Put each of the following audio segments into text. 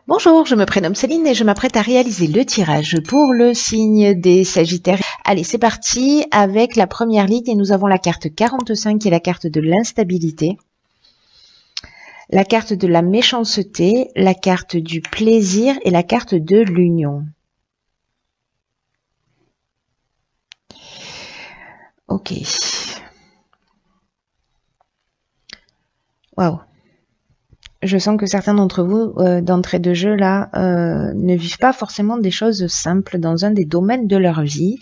Bonjour, je me prénomme Céline et je m'apprête à réaliser le tirage pour le signe des Sagittaires. Allez, c'est parti avec la première ligne et nous avons la carte 45 qui est la carte de l'instabilité, la carte de la méchanceté, la carte du plaisir et la carte de l'union. Ok. Waouh. Je sens que certains d'entre vous, d'entrée de jeu, là, ne vivent pas forcément des choses simples dans un des domaines de leur vie.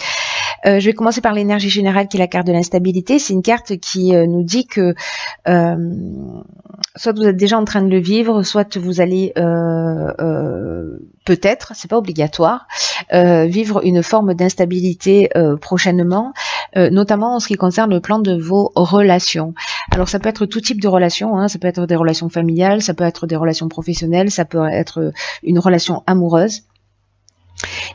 Je vais commencer par l'énergie générale qui est la carte de l'instabilité. C'est une carte qui nous dit que soit vous êtes déjà en train de le vivre, soit vous allez peut-être, c'est pas obligatoire, vivre une forme d'instabilité prochainement, notamment en ce qui concerne le plan de vos relations. Alors ça peut être tout type de relations, hein, ça peut être des relations familiales, ça peut être des relations professionnelles, ça peut être une relation amoureuse.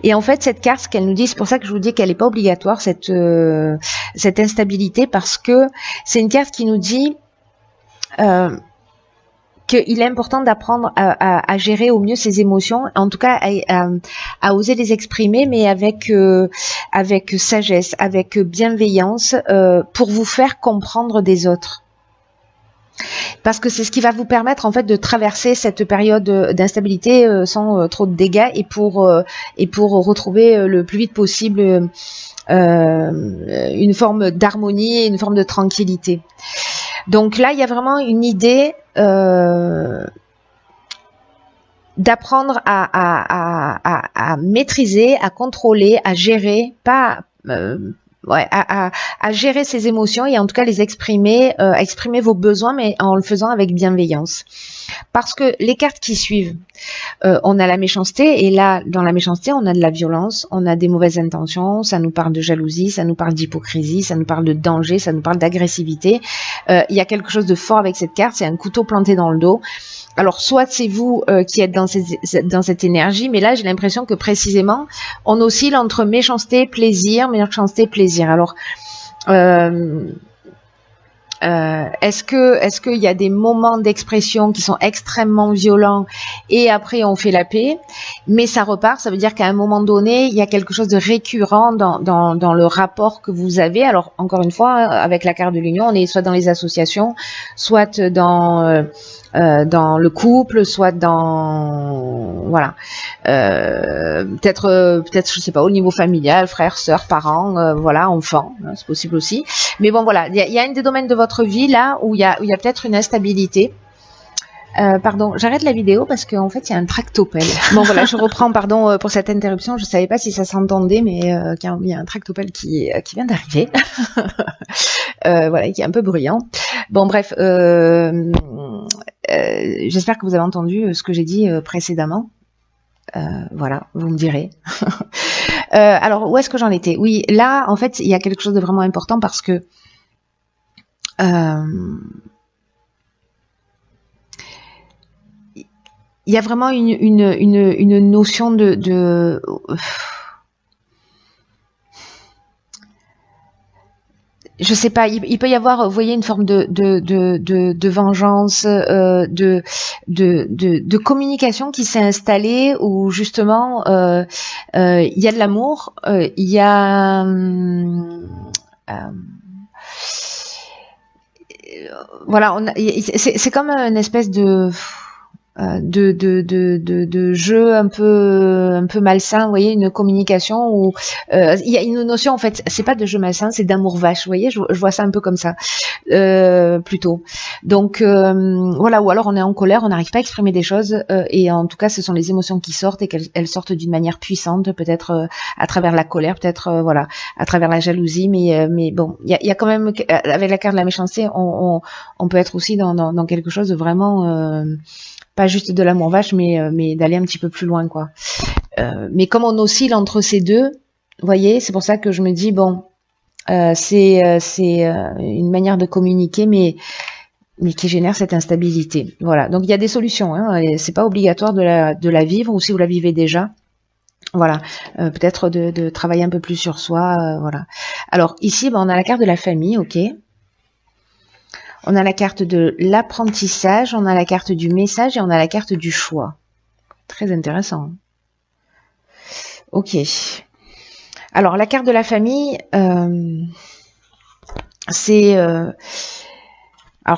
Et en fait, cette carte, ce qu'elle nous dit, c'est pour ça que je vous dis qu'elle n'est pas obligatoire, cette instabilité, parce que c'est une carte qui nous dit qu'il est important d'apprendre à gérer au mieux ses émotions, en tout cas à oser les exprimer, mais avec sagesse, avec bienveillance, pour vous faire comprendre des autres. Parce que c'est ce qui va vous permettre en fait de traverser cette période d'instabilité sans trop de dégâts et pour retrouver le plus vite possible une forme d'harmonie et une forme de tranquillité. Donc là, il y a vraiment une idée d'apprendre à maîtriser, à contrôler, à gérer, pas à gérer ses émotions et en tout cas les exprimer, exprimer vos besoins, mais en le faisant avec bienveillance. Parce que les cartes qui suivent, on a la méchanceté, et là, dans la méchanceté, on a de la violence, on a des mauvaises intentions, ça nous parle de jalousie, ça nous parle d'hypocrisie, ça nous parle de danger, ça nous parle d'agressivité. Il y a quelque chose de fort avec cette carte, c'est un couteau planté dans le dos. Alors, soit c'est vous qui êtes dans cette énergie, mais là, j'ai l'impression que précisément, on oscille entre méchanceté, plaisir. Alors, est-ce qu'il y a des moments d'expression qui sont extrêmement violents et après on fait la paix, mais ça repart, ça veut dire qu'à un moment donné, il y a quelque chose de récurrent dans le rapport que vous avez. Alors, encore une fois, avec la carte de l'union, on est soit dans les associations, soit dans le couple, soit dans peut-être je sais pas, au niveau familial, frères, sœurs, parents, voilà, enfants, hein, c'est possible aussi. Mais bon, voilà, il y a un des domaines de votre vie là où il y a peut-être une instabilité. Pardon, j'arrête la vidéo parce qu'en fait il y a un tractopelle. Bon voilà, je reprends, pardon pour cette interruption, je savais pas si ça s'entendait, mais il y a un tractopelle qui vient d'arriver. Voilà, qui est un peu bruyant. Bon bref, j'espère que vous avez entendu ce que j'ai dit précédemment. Voilà, vous me direz. Alors, où est-ce que j'en étais? Oui, là, en fait, il y a quelque chose de vraiment important parce que il y a vraiment une notion de je sais pas, il peut y avoir, vous voyez, une forme de vengeance, de communication qui s'est installée où justement il y a de l'amour, il y a voilà, c'est comme une espèce de jeu un peu malsain, vous voyez, une communication où il y a une notion, en fait, c'est pas de jeu malsain, c'est d'amour vache, vous voyez, je vois ça un peu comme ça, plutôt. Donc voilà, ou alors on est en colère, on n'arrive pas à exprimer des choses, et en tout cas ce sont les émotions qui sortent et qu'elles sortent d'une manière puissante, peut-être à travers la colère, peut-être voilà, à travers la jalousie, mais bon, il y a quand même, avec la carte de la méchanceté, on peut être aussi dans quelque chose de vraiment pas juste de l'amour vache, mais d'aller un petit peu plus loin, quoi. Mais comme on oscille entre ces deux, vous voyez, c'est pour ça que je me dis, bon, c'est une manière de communiquer, mais qui génère cette instabilité. Voilà, donc il y a des solutions, hein, c'est pas obligatoire de la vivre, ou si vous la vivez déjà, voilà, peut-être de travailler un peu plus sur soi, voilà. Alors ici, on a la carte de la famille, ok. On a la carte de l'apprentissage, on a la carte du message et on a la carte du choix. Très intéressant. Ok. Alors, la carte de la famille, c'est... alors,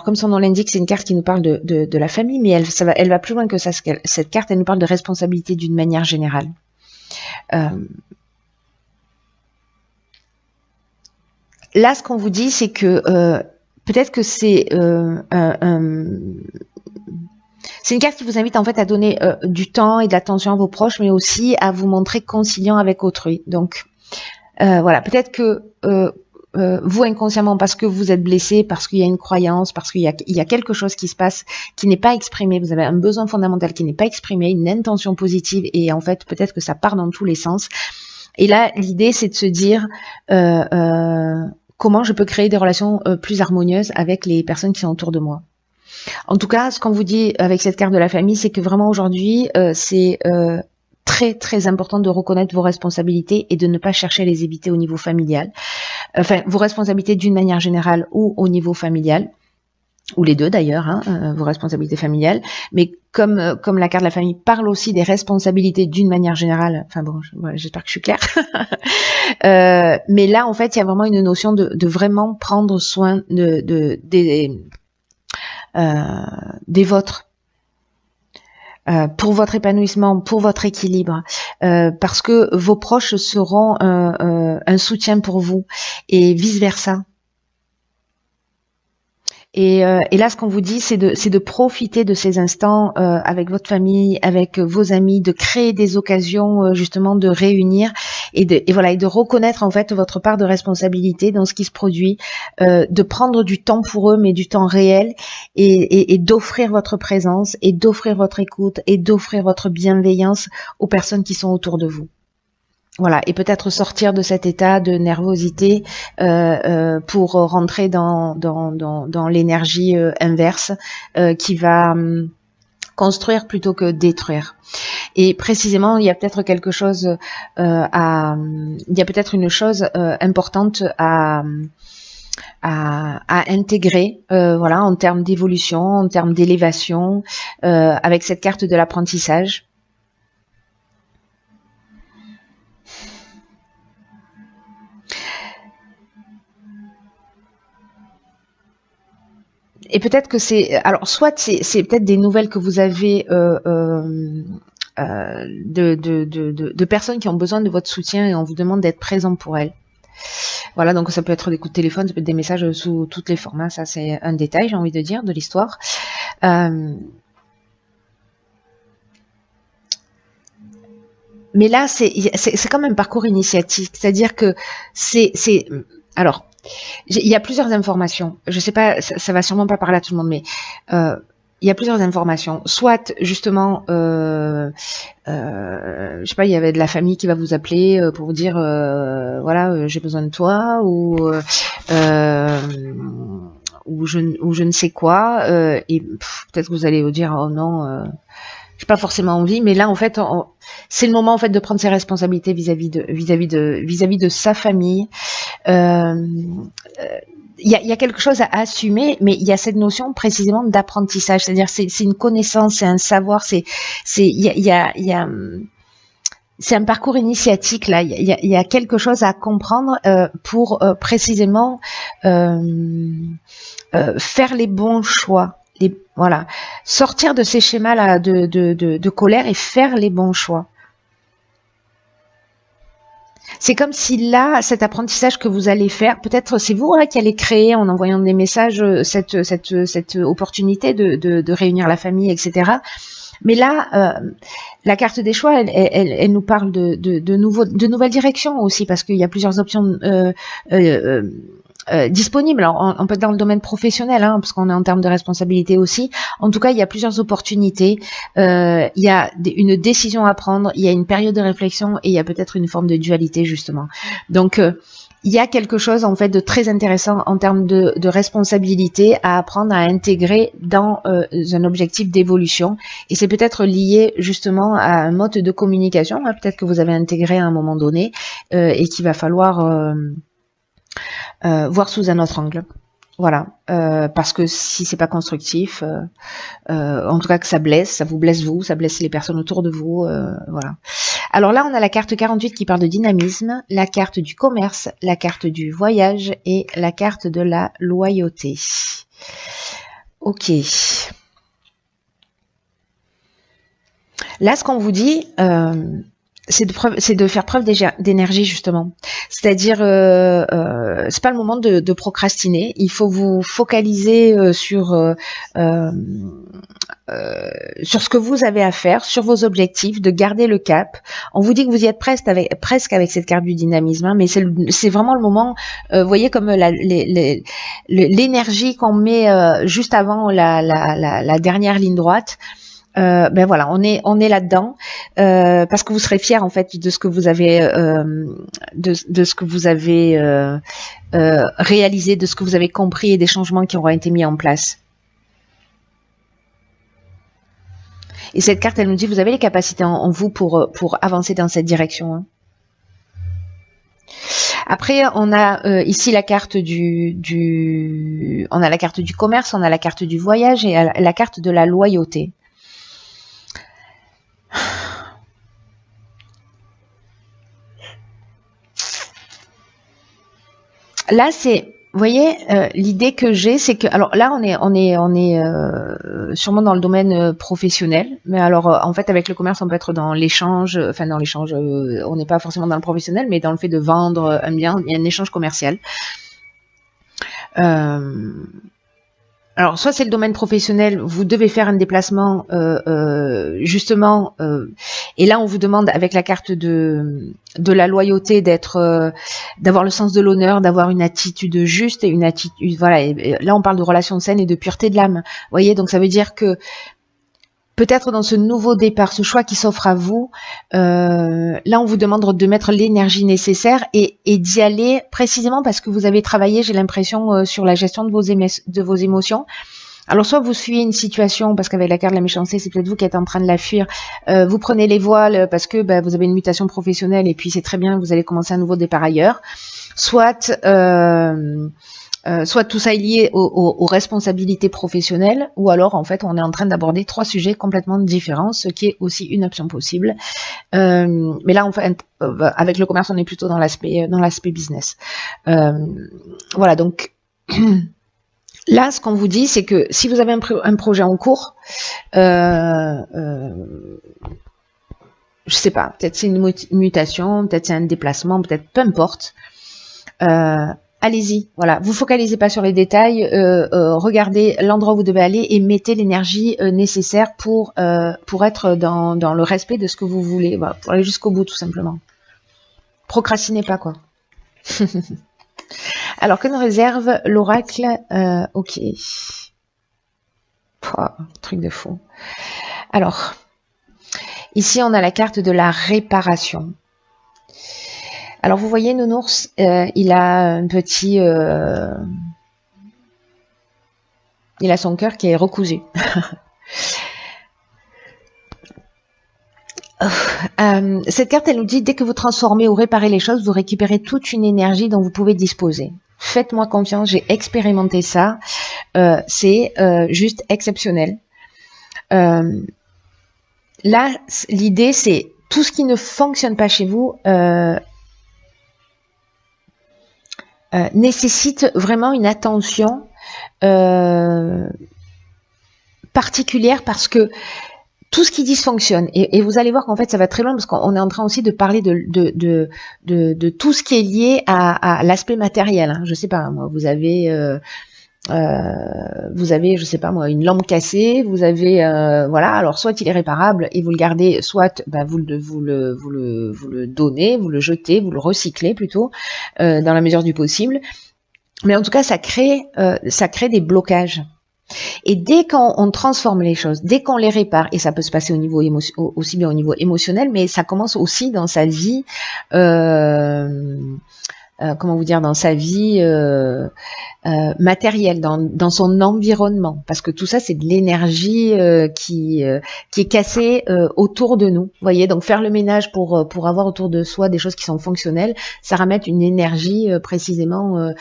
comme son nom l'indique, c'est une carte qui nous parle de la famille, mais elle va plus loin que ça. Cette carte, elle nous parle de responsabilité d'une manière générale. Là, ce qu'on vous dit, c'est que peut-être que c'est une carte qui vous invite en fait à donner du temps et de l'attention à vos proches, mais aussi à vous montrer conciliant avec autrui. Donc voilà, peut-être que vous inconsciemment, parce que vous êtes blessé, parce qu'il y a une croyance, parce qu'il y a quelque chose qui se passe qui n'est pas exprimé, vous avez un besoin fondamental qui n'est pas exprimé, une intention positive, et en fait peut-être que ça part dans tous les sens. Et là, l'idée, c'est de se dire comment je peux créer des relations plus harmonieuses avec les personnes qui sont autour de moi. En tout cas, ce qu'on vous dit avec cette carte de la famille, c'est que vraiment aujourd'hui, c'est très très important de reconnaître vos responsabilités et de ne pas chercher à les éviter au niveau familial. Enfin, vos responsabilités d'une manière générale ou au niveau familial, ou les deux d'ailleurs, hein, vos responsabilités familiales. Mais comme la carte de la famille parle aussi des responsabilités d'une manière générale, enfin bon, j'espère que je suis claire. Mais là, en fait, il y a vraiment une notion de vraiment prendre soin des vôtres. Pour votre épanouissement, pour votre équilibre, parce que vos proches seront un soutien pour vous et vice versa. Et là, ce qu'on vous dit, c'est de profiter de ces instants avec votre famille, avec vos amis, de créer des occasions justement de réunir et de reconnaître en fait votre part de responsabilité dans ce qui se produit, de prendre du temps pour eux, mais du temps réel, et d'offrir votre présence, et d'offrir votre écoute, et d'offrir votre bienveillance aux personnes qui sont autour de vous. Voilà, et peut-être sortir de cet état de nervosité pour rentrer dans l'énergie inverse qui va construire plutôt que détruire. Et précisément, il y a peut-être quelque chose il y a peut-être une chose importante à intégrer, voilà, en termes d'évolution, en termes d'élévation, avec cette carte de l'apprentissage. Et peut-être que alors soit c'est peut-être des nouvelles que vous avez de personnes qui ont besoin de votre soutien et on vous demande d'être présent pour elles. Voilà, donc ça peut être des coups de téléphone, ça peut être des messages sous tous les formats, ça c'est un détail, j'ai envie de dire, de l'histoire. Mais là, c'est comme un parcours initiatique, c'est-à-dire que alors, il y a plusieurs informations. Je sais pas, ça va sûrement pas parler à tout le monde, mais il y a plusieurs informations. Soit justement, je sais pas, il y avait de la famille qui va vous appeler pour vous dire, voilà, j'ai besoin de toi, ou je ne sais quoi, et peut-être que vous allez vous dire, oh non. J'ai pas forcément envie, mais là en fait, c'est le moment en fait de prendre ses responsabilités vis-à-vis de sa famille. Il y a quelque chose à assumer, mais il y a cette notion précisément d'apprentissage, c'est-à-dire c'est une connaissance, c'est un savoir, c'est un parcours initiatique là. Il y a quelque chose à comprendre pour précisément faire les bons choix. Voilà, sortir de ces schémas là de colère et faire les bons choix. C'est comme si là, cet apprentissage que vous allez faire, peut-être c'est vous qui allez créer en envoyant des messages cette opportunité de réunir la famille, etc. Mais là, la carte des choix, elle nous parle de nouvelles directions aussi, parce qu'il y a plusieurs options disponibles. Alors, on peut être dans le domaine professionnel, hein, parce qu'on est en termes de responsabilité aussi. En tout cas, il y a plusieurs opportunités. Il y a une décision à prendre, il y a une période de réflexion et il y a peut-être une forme de dualité, justement. Donc, il y a quelque chose en fait de très intéressant en termes de responsabilité à apprendre à intégrer dans un objectif d'évolution, et c'est peut-être lié justement à un mode de communication, hein, peut-être que vous avez intégré à un moment donné et qu'il va falloir voir sous un autre angle. Voilà, parce que si c'est pas constructif, en tout cas que ça blesse, ça vous blesse vous, ça blesse les personnes autour de vous, voilà. Alors là, on a la carte 48 qui parle de dynamisme, la carte du commerce, la carte du voyage et la carte de la loyauté. Ok. Là, ce qu'on vous dit, c'est de faire preuve d'énergie justement. C'est-à-dire, c'est pas le moment de procrastiner. Il faut vous focaliser sur ce que vous avez à faire, sur vos objectifs, de garder le cap. On vous dit que vous y êtes presque avec cette carte du dynamisme, hein, mais c'est vraiment le moment. Vous voyez comme l'énergie qu'on met juste avant la dernière ligne droite. Ben voilà, on est là-dedans parce que vous serez fiers en fait de ce que vous avez de ce que vous avez réalisé, de ce que vous avez compris et des changements qui auront été mis en place. Et cette carte, elle nous dit, vous avez les capacités en vous pour avancer dans cette direction. Hein. Après, on a ici la carte on a la carte du commerce, on a la carte du voyage et la carte de la loyauté. Là, c'est, vous voyez, l'idée que j'ai, c'est que, alors là, on est sûrement dans le domaine professionnel, mais alors en fait, avec le commerce, on peut être dans l'échange, enfin dans l'échange, on n'est pas forcément dans le professionnel, mais dans le fait de vendre un bien, il y a un échange commercial. Alors, soit c'est le domaine professionnel, vous devez faire un déplacement justement, et là on vous demande avec la carte de la loyauté d'avoir le sens de l'honneur, d'avoir une attitude juste et une attitude, voilà. Et là on parle de relations saines et de pureté de l'âme. Vous voyez, donc ça veut dire que peut-être dans ce nouveau départ, ce choix qui s'offre à vous, là on vous demande de mettre l'énergie nécessaire et d'y aller précisément parce que vous avez travaillé, j'ai l'impression, sur la gestion de vos émotions. Alors soit vous fuyez une situation parce qu'avec la carte de la méchanceté, c'est peut-être vous qui êtes en train de la fuir. Vous prenez les voiles parce que vous avez une mutation professionnelle et puis c'est très bien, vous allez commencer un nouveau départ ailleurs. Soit tout ça est lié aux responsabilités professionnelles, ou alors en fait on est en train d'aborder 3 sujets complètement différents, ce qui est aussi une option possible. Mais là en fait, avec le commerce, on est plutôt dans l'aspect business. Voilà, donc là, ce qu'on vous dit, c'est que si vous avez un projet en cours, je sais pas, peut-être c'est une mutation, peut-être c'est un déplacement, peut-être peu importe. Allez-y, voilà. Vous focalisez pas sur les détails, regardez l'endroit où vous devez aller et mettez l'énergie nécessaire pour être dans le respect de ce que vous voulez, voilà, pour aller jusqu'au bout tout simplement. Procrastinez pas quoi. Alors que nous réserve l'oracle ok. Pouah, truc de fou. Alors, ici on a la carte de la réparation. Alors vous voyez, Nounours, il a un petit... il a son cœur qui est recousu. Cette carte, elle nous dit, dès que vous transformez ou réparez les choses, vous récupérez toute une énergie dont vous pouvez disposer. Faites-moi confiance, j'ai expérimenté ça. C'est juste exceptionnel. Là, l'idée, c'est tout ce qui ne fonctionne pas chez vous... nécessite vraiment une attention particulière parce que tout ce qui dysfonctionne, et vous allez voir qu'en fait ça va très loin parce qu'on est en train aussi de parler de tout ce qui est lié à l'aspect matériel. Hein. Je sais pas, moi, vous avez, je sais pas moi, une lampe cassée, vous avez, voilà, alors soit il est réparable et vous le gardez, soit vous le donnez, vous le jetez, vous le recyclez plutôt, dans la mesure du possible. Mais en tout cas, ça crée des blocages. Et dès qu'on transforme les choses, dès qu'on les répare, et ça peut se passer au niveau aussi bien au niveau émotionnel, mais ça commence aussi dans sa vie, comment vous dire, dans sa vie matérielle, dans son environnement, parce que tout ça c'est de l'énergie qui est cassée autour de nous. Vous voyez, donc faire le ménage pour avoir autour de soi des choses qui sont fonctionnelles, ça ramène une énergie précisément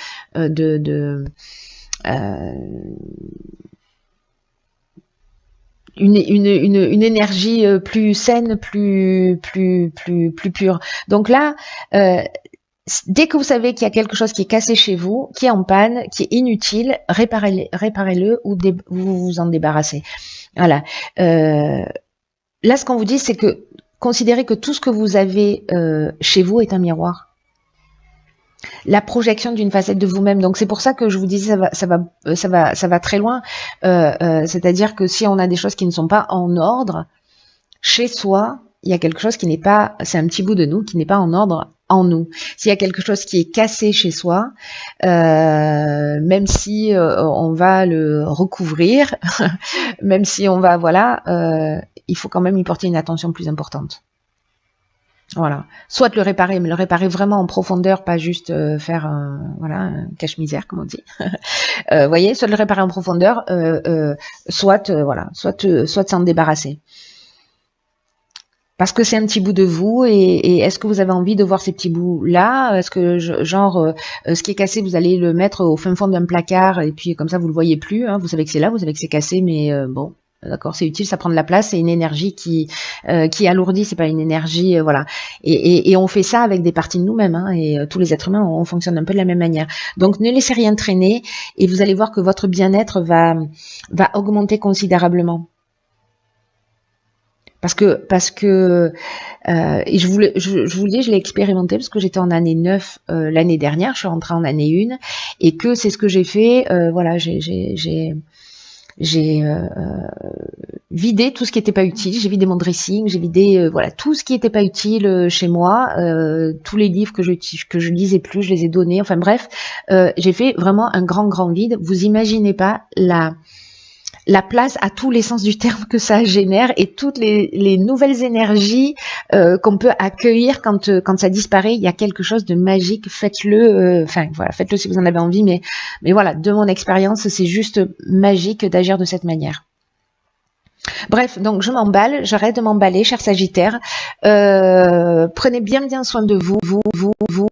euh, une énergie plus saine, plus pure. Donc là, dès que vous savez qu'il y a quelque chose qui est cassé chez vous, qui est en panne, qui est inutile, réparez-le ou vous vous en débarrassez. Voilà. Là, ce qu'on vous dit, c'est que considérez que tout ce que vous avez chez vous est un miroir. La projection d'une facette de vous-même. Donc c'est pour ça que je vous disais ça va très loin. C'est-à-dire que si on a des choses qui ne sont pas en ordre chez soi, il y a quelque chose qui n'est pas, c'est un petit bout de nous qui n'est pas en ordre en nous. S'il y a quelque chose qui est cassé chez soi, même si on va le recouvrir, même si on va, voilà, il faut quand même y porter une attention plus importante. Voilà. Soit le réparer, mais le réparer vraiment en profondeur, pas juste faire voilà, un cache-misère, comme on dit. Voyez, soit le réparer en profondeur, soit voilà, soit s'en débarrasser. Parce que c'est un petit bout de vous, et est-ce que vous avez envie de voir ces petits bouts-là? Est-ce que, genre, ce qui est cassé, vous allez le mettre au fin fond d'un placard, et puis comme ça, vous le voyez plus, hein, vous savez que c'est là, vous savez que c'est cassé, mais bon, d'accord, c'est utile, ça prend de la place, c'est une énergie qui alourdit, c'est pas une énergie, voilà. Et on fait ça avec des parties de nous-mêmes, hein, et tous les êtres humains, on fonctionne un peu de la même manière. Donc ne laissez rien traîner, et vous allez voir que votre bien-être va augmenter considérablement. Parce que et je vous le dis, je l'ai expérimenté parce que j'étais en année 9 l'année dernière, je suis rentrée en année 1, et que c'est ce que j'ai fait, voilà, j'ai vidé tout ce qui n'était pas utile, j'ai vidé mon dressing, j'ai vidé voilà, tout ce qui n'était pas utile chez moi, tous les livres que je lisais plus, je les ai donnés, enfin bref, j'ai fait vraiment un grand vide. Vous imaginez pas la place à tous les sens du terme que ça génère, et toutes les nouvelles énergies qu'on peut accueillir quand ça disparaît. Il y a quelque chose de magique. Faites-le, enfin voilà, faites-le si vous en avez envie, mais voilà, de mon expérience, c'est juste magique d'agir de cette manière. Bref, donc je m'emballe, j'arrête de m'emballer, cher Sagittaire. Prenez bien soin de vous.